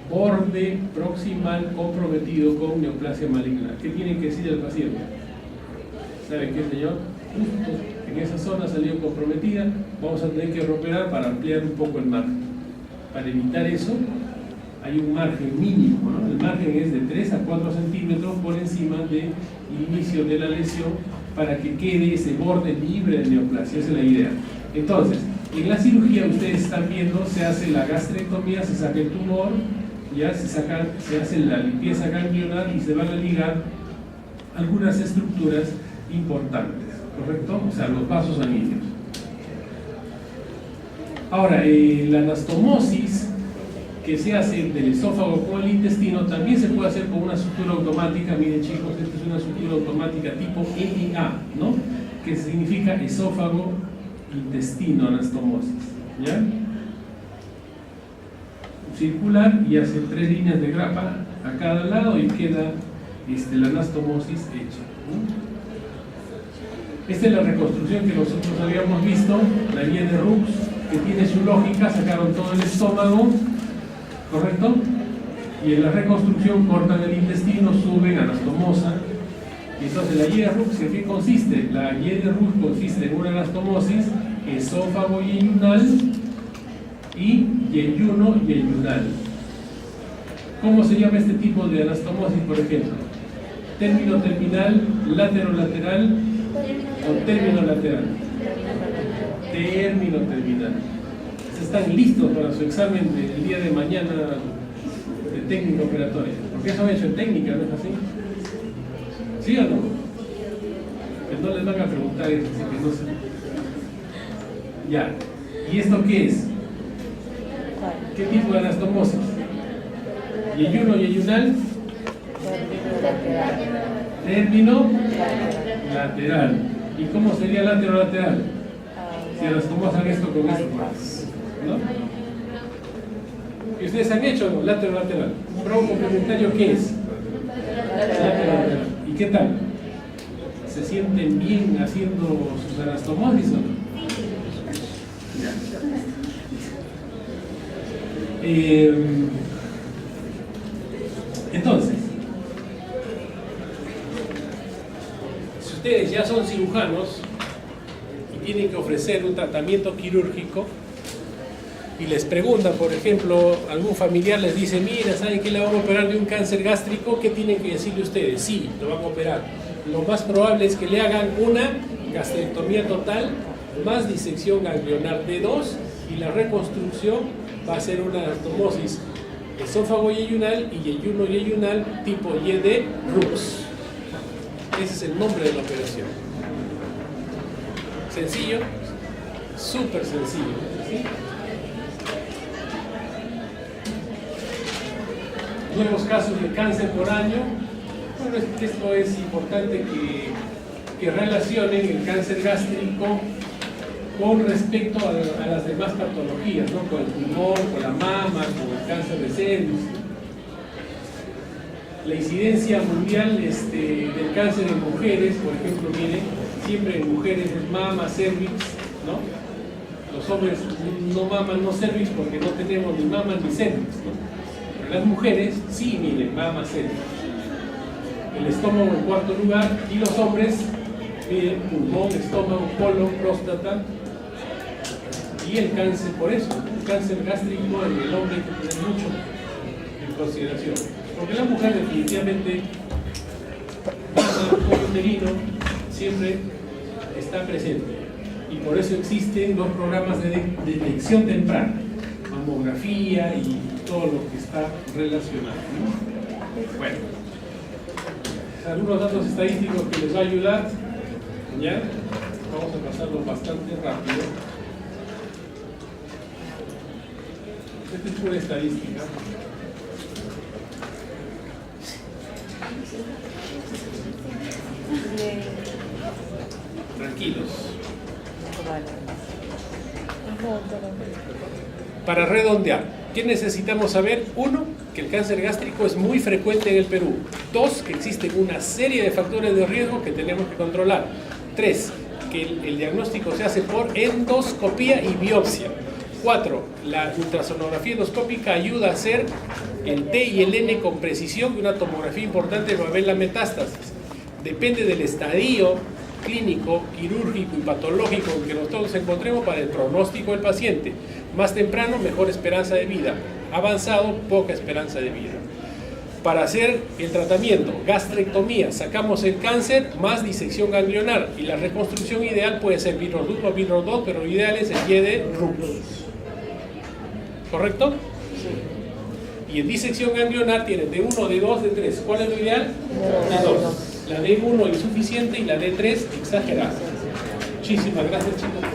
borde proximal comprometido con neoplasia maligna? ¿Qué tienen que decir al paciente? ¿Sabe qué, señor? Justo en esa zona salió comprometida, vamos a tener que operar para ampliar un poco el margen. Para evitar eso, hay un margen mínimo, ¿no? El margen es de 3 a 4 centímetros por encima del inicio de la lesión para que quede ese borde libre de neoplasia. Esa es la idea. Entonces, en la cirugía ustedes están viendo, se hace la gastrectomía, se saca el tumor, ya se hace la limpieza ganglionar y se van a ligar algunas estructuras importantes, ¿correcto? O sea, los vasos sanguíneos. Ahora, la anastomosis que se hace del esófago con el intestino también se puede hacer con una sutura automática. Miren, chicos, esta es una sutura automática tipo EIA, ¿no? Que significa esófago intestino anastomosis, ¿ya? Circular y hace 3 líneas de grapa a cada lado y queda la anastomosis hecha, ¿no? Esta es la reconstrucción que nosotros habíamos visto, la guía de Rux, que tiene su lógica. Sacaron todo el estómago, ¿correcto? Y en la reconstrucción cortan el intestino, suben anastomosa. Y entonces la guía de Rux, ¿en qué consiste? La guía de Rux consiste en una anastomosis, esófago yeyunal y yeyuno yeyunal. ¿Cómo se llama este tipo de anastomosis, por ejemplo? Término terminal, lateral o término lateral. Término terminal. Están listos para su examen del día de mañana de técnica operatoria. Porque eso han hecho en técnica, ¿no es así? ¿Sí o no? Pues no les van a preguntar eso, así que no sé. Ya. ¿Y esto qué es? ¿Qué tipo de anastomosis? ¿Yeyuno yeyunal? Término lateral. ¿Y cómo sería lateral? Si anastomosan esto con esto, ¿no? ¿Y ustedes han hecho, no? Lateral. ¿Un bravo complementario qué es? Lateral. ¿Y qué tal? ¿Se sienten bien haciendo sus anastomosis o no? Entonces, si ustedes ya son cirujanos y tienen que ofrecer un tratamiento quirúrgico y les preguntan, por ejemplo, algún familiar les dice, mira, ¿saben que le van a operar de un cáncer gástrico? ¿Qué tienen que decirle ustedes? Sí, lo van a operar. Lo más probable es que le hagan una gastrectomía total más disección ganglionar de 2 y la reconstrucción va a ser una anastomosis esófago yeyunal y yeyuno yeyunal tipo Y de Rux. Ese es el nombre de la operación. Sencillo, súper sencillo, ¿sí? Nuevos casos de cáncer por año. Bueno, esto es importante que relacionen el cáncer gástrico con respecto a las demás patologías, ¿no? Con el pulmón, con la mama, con el cáncer de cervix. La incidencia mundial del cáncer en mujeres, por ejemplo, viene siempre en mujeres es mama, cervix, ¿no? Los hombres no maman, no cervix porque no tenemos ni mama ni cervix, ¿no? Las mujeres sí miren mama, cervix. El estómago en cuarto lugar y los hombres miren pulmón, estómago, colon, próstata y el cáncer. Por eso, el cáncer gástrico en el hombre hay que tener mucho en consideración. Porque la mujer definitivamente, mama, uterino, siempre está presente. Y por eso existen dos programas de detección temprana, mamografía y todo lo que está relacionado, ¿no? Bueno, algunos datos estadísticos que les va a ayudar, ¿ya? Vamos a pasarlo bastante rápido. Esta es pura estadística. Tranquilos. Para redondear, ¿qué necesitamos saber? 1, que el cáncer gástrico es muy frecuente en el Perú. 2, que existen una serie de factores de riesgo que tenemos que controlar. 3, que el diagnóstico se hace por endoscopía y biopsia. 4, la ultrasonografía endoscópica ayuda a hacer el T y el N con precisión y una tomografía importante va a ver la metástasis. Depende del estadio clínico, quirúrgico y patológico en que nosotros nos encontremos para el pronóstico del paciente. Más temprano, mejor esperanza de vida. Avanzado, poca esperanza de vida. Para hacer el tratamiento, gastrectomía, sacamos el cáncer más disección ganglionar y la reconstrucción ideal puede ser Virus 1 o Virus 2, pero lo ideal es el Y de Rux. ¿Correcto? Sí. Y en disección ganglionar tienen de 1, de 2, de 3. ¿Cuál es lo ideal? De 2. La D1 insuficiente y la D3 exagerada. Muchísimas gracias, chicos.